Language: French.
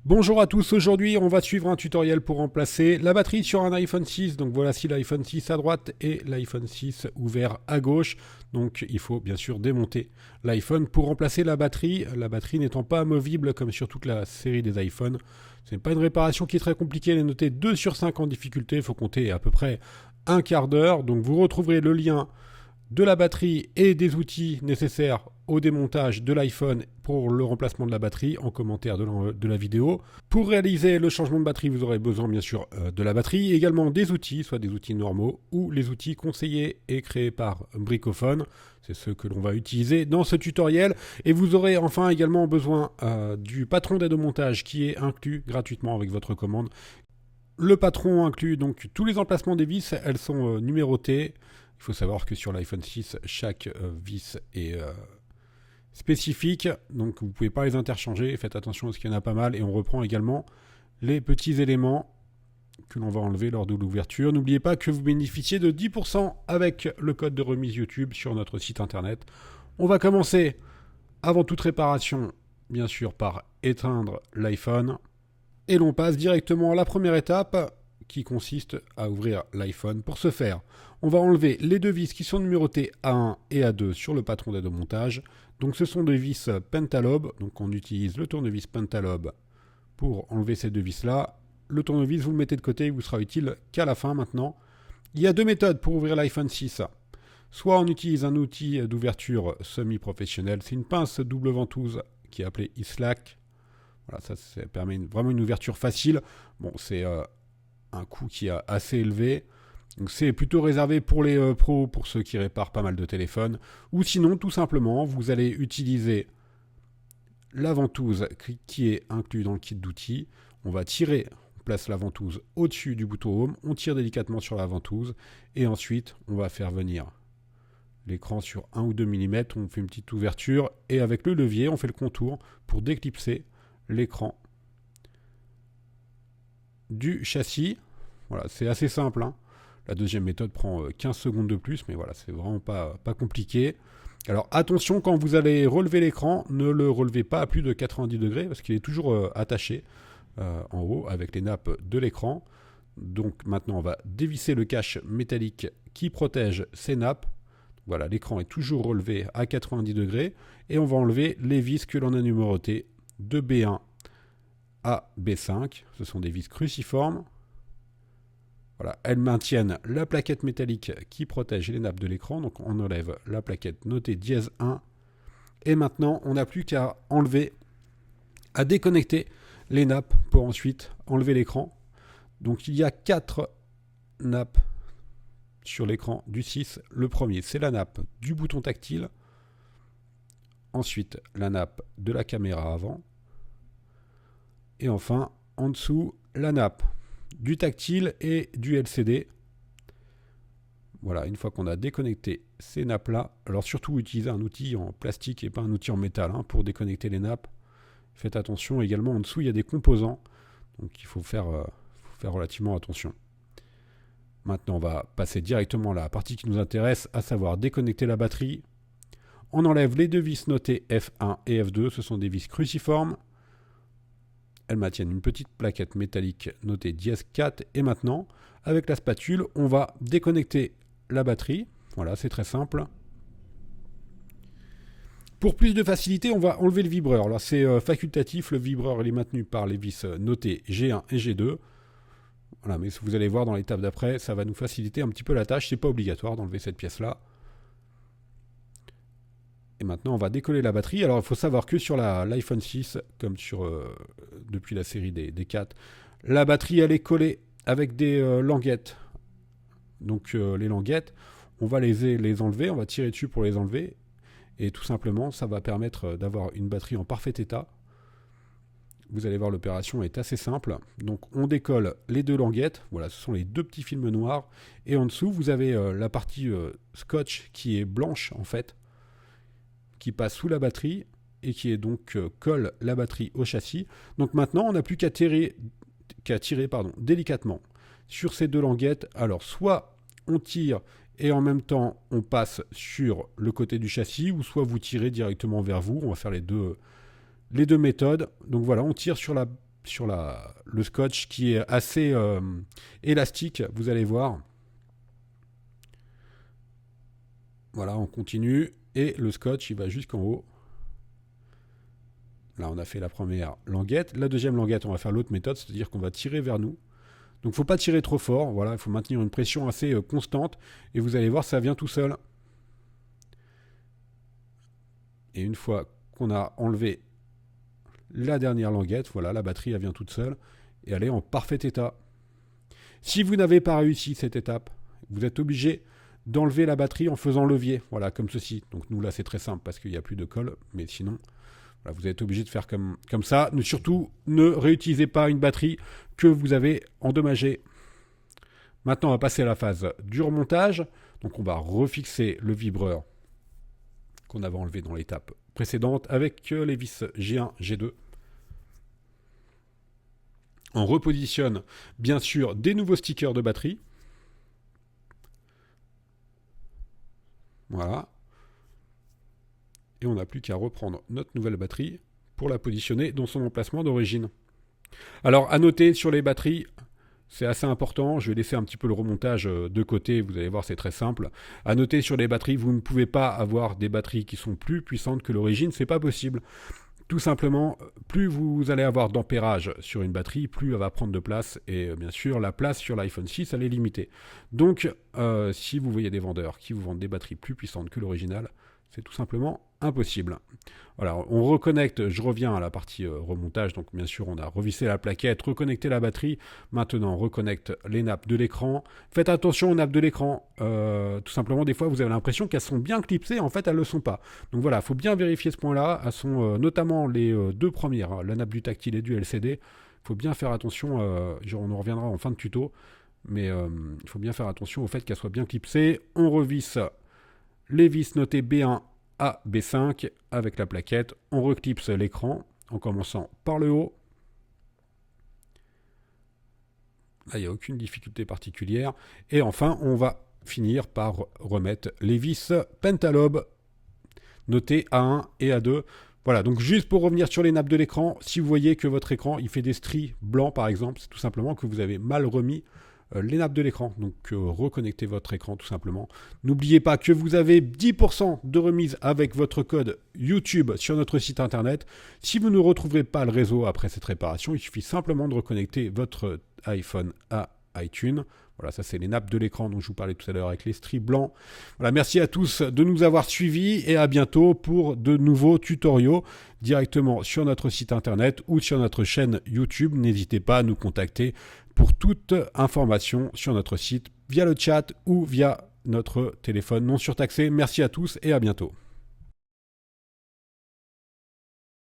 Bonjour à tous, aujourd'hui on va suivre un tutoriel pour remplacer la batterie sur un iPhone 6. Donc voilà, si l'iPhone 6 à droite et l'iPhone 6 ouvert à gauche. Donc il faut bien sûr démonter l'iPhone pour remplacer la batterie n'étant pas amovible comme sur toute la série des iPhones. Ce n'est pas une réparation qui est très compliquée, elle est notée 2 sur 5 en difficulté, il faut compter à peu près un quart d'heure. Donc vous retrouverez le lien de la batterie et des outils nécessaires au démontage de l'iPhone pour le remplacement de la batterie en commentaire de la vidéo. Pour réaliser le changement de batterie, vous aurez besoin bien sûr de la batterie, également des outils, soit des outils normaux ou les outils conseillés et créés par Bricophone. C'est ceux que l'on va utiliser dans ce tutoriel. Et vous aurez enfin également besoin du patron d'aide au montage qui est inclus gratuitement avec votre commande. Le patron inclut donc tous les emplacements des vis, elles sont numérotées. Il faut savoir que sur l'iPhone 6, chaque vis est spécifique, donc vous ne pouvez pas les interchanger. Faites attention parce qu'il y en a pas mal. Et on reprend également les petits éléments que l'on va enlever lors de l'ouverture. N'oubliez pas que vous bénéficiez de 10% avec le code de remise YouTube sur notre site internet. On va commencer, avant toute réparation, bien sûr, par éteindre l'iPhone. Et l'on passe directement à la première étape, qui consiste à ouvrir l'iPhone. Pour ce faire, on va enlever les deux vis qui sont numérotées A1 et A2 sur le patron d'aide au montage. Donc ce sont des vis Pentalobe, donc on utilise le tournevis Pentalobe pour enlever ces deux vis-là. Le tournevis, vous le mettez de côté, il vous sera utile qu'à la fin maintenant. Il y a deux méthodes pour ouvrir l'iPhone 6. Soit on utilise un outil d'ouverture semi-professionnel, c'est une pince double ventouse qui est appelée Islac. Voilà, ça permet vraiment une ouverture facile. Bon, c'est un coût qui est assez élevé. Donc c'est plutôt réservé pour les pros, pour ceux qui réparent pas mal de téléphones. Ou sinon, tout simplement, vous allez utiliser la ventouse qui est inclue dans le kit d'outils. On va tirer, on place la ventouse au-dessus du bouton Home, on tire délicatement sur la ventouse et ensuite on va faire venir l'écran sur 1 ou 2 mm, on fait une petite ouverture et avec le levier, on fait le contour pour déclipser l'écran du châssis. Voilà, c'est assez simple, hein. La deuxième méthode prend 15 secondes de plus, mais voilà, c'est vraiment pas compliqué. Alors attention, quand vous allez relever l'écran, ne le relevez pas à plus de 90 degrés, parce qu'il est toujours attaché en haut avec les nappes de l'écran. Donc maintenant, on va dévisser le cache métallique qui protège ces nappes. Voilà, l'écran est toujours relevé à 90 degrés, et on va enlever les vis que l'on a numérotées de B1 à B5. Ce sont des vis cruciformes. Voilà, elles maintiennent la plaquette métallique qui protège les nappes de l'écran. Donc on enlève la plaquette notée dièse 1. Et maintenant, on n'a plus qu'à enlever, à déconnecter les nappes pour ensuite enlever l'écran. Donc il y a 4 nappes sur l'écran du 6. Le premier, c'est la nappe du bouton tactile. Ensuite, la nappe de la caméra avant. Et enfin, en dessous, la nappe du tactile et du LCD. Voilà, une fois qu'on a déconnecté ces nappes-là, alors surtout utilisez un outil en plastique et pas un outil en métal pour déconnecter les nappes. Faites attention également, en dessous il y a des composants, donc il faut faire relativement attention. Maintenant on va passer directement à la partie qui nous intéresse, à savoir déconnecter la batterie. On enlève les deux vis notées F1 et F2, ce sont des vis cruciformes. Elles maintiennent une petite plaquette métallique notée dièse 4. Et maintenant, avec la spatule, on va déconnecter la batterie. Voilà, c'est très simple. Pour plus de facilité, on va enlever le vibreur. Alors c'est facultatif, le vibreur il est maintenu par les vis notées G1 et G2. Voilà, mais vous allez voir dans l'étape d'après, ça va nous faciliter un petit peu la tâche. C'est pas obligatoire d'enlever cette pièce-là. Et maintenant, on va décoller la batterie. Alors, il faut savoir que sur l'iPhone 6, comme depuis la série des 4, la batterie, elle est collée avec des languettes. Donc, les languettes, on va les enlever, on va tirer dessus pour les enlever. Et tout simplement, ça va permettre d'avoir une batterie en parfait état. Vous allez voir, l'opération est assez simple. Donc, on décolle les deux languettes. Voilà, ce sont les deux petits films noirs. Et en dessous, vous avez la partie scotch qui est blanche, en fait, qui passe sous la batterie et qui est donc colle la batterie au châssis. Donc maintenant, on n'a plus qu'à tirer délicatement sur ces deux languettes. Alors soit on tire et en même temps on passe sur le côté du châssis, ou soit vous tirez directement vers vous. On va faire les deux méthodes. Donc voilà, on tire sur la le scotch qui est assez élastique, vous allez voir. Voilà, on continue. Et le scotch, il va jusqu'en haut. Là, on a fait la première languette. La deuxième languette, on va faire l'autre méthode, c'est-à-dire qu'on va tirer vers nous. Donc, il ne faut pas tirer trop fort. Voilà, il faut maintenir une pression assez constante. Et vous allez voir, ça vient tout seul. Et une fois qu'on a enlevé la dernière languette, voilà, la batterie, elle vient toute seule. Et elle est en parfait état. Si vous n'avez pas réussi cette étape, vous êtes obligé d'enlever la batterie en faisant levier. Voilà, comme ceci. Donc, nous, là, c'est très simple parce qu'il n'y a plus de colle. Mais sinon... Voilà, vous êtes obligé de faire comme ça. Surtout, ne réutilisez pas une batterie que vous avez endommagée. Maintenant, on va passer à la phase du remontage. Donc, on va refixer le vibreur qu'on avait enlevé dans l'étape précédente avec les vis G1, G2. On repositionne, bien sûr, des nouveaux stickers de batterie. Voilà. Et on n'a plus qu'à reprendre notre nouvelle batterie pour la positionner dans son emplacement d'origine. Alors, à noter sur les batteries, c'est assez important. Je vais laisser un petit peu le remontage de côté. Vous allez voir, c'est très simple. À noter sur les batteries, vous ne pouvez pas avoir des batteries qui sont plus puissantes que l'origine. C'est pas possible. Tout simplement, plus vous allez avoir d'ampérage sur une batterie, plus elle va prendre de place. Et bien sûr, la place sur l'iPhone 6, elle est limitée. Donc, si vous voyez des vendeurs qui vous vendent des batteries plus puissantes que l'original, c'est tout simplement impossible. Voilà, on reconnecte, je reviens à la partie remontage, donc bien sûr on a revissé la plaquette, reconnecté la batterie, maintenant on reconnecte les nappes de l'écran. Faites attention aux nappes de l'écran, tout simplement des fois vous avez l'impression qu'elles sont bien clipsées, en fait elles ne le sont pas. Donc voilà, il faut bien vérifier ce point-là, elles sont notamment les deux premières, hein, la nappe du tactile et du LCD, il faut bien faire attention, on en reviendra en fin de tuto, mais il faut bien faire attention au fait qu'elles soient bien clipsées. On revisse les vis notées B1 à B5 avec la plaquette. On reclipse l'écran en commençant par le haut. Là, il n'y a aucune difficulté particulière. Et enfin, on va finir par remettre les vis Pentalobe notées A1 et A2. Voilà, donc juste pour revenir sur les nappes de l'écran, si vous voyez que votre écran il fait des stries blancs par exemple, c'est tout simplement que vous avez mal remis les nappes de l'écran. Donc reconnectez votre écran tout simplement. N'oubliez pas que vous avez 10% de remise avec votre code YouTube sur notre site internet. Si vous ne retrouverez pas le réseau après cette réparation, il suffit simplement de reconnecter votre iPhone à iTunes. Voilà, ça c'est les nappes de l'écran dont je vous parlais tout à l'heure avec les stries blancs. Voilà, merci à tous de nous avoir suivis et à bientôt pour de nouveaux tutoriaux directement sur notre site internet ou sur notre chaîne YouTube. N'hésitez pas à nous contacter pour toute information sur notre site via le chat ou via notre téléphone non surtaxé. Merci à tous et à bientôt.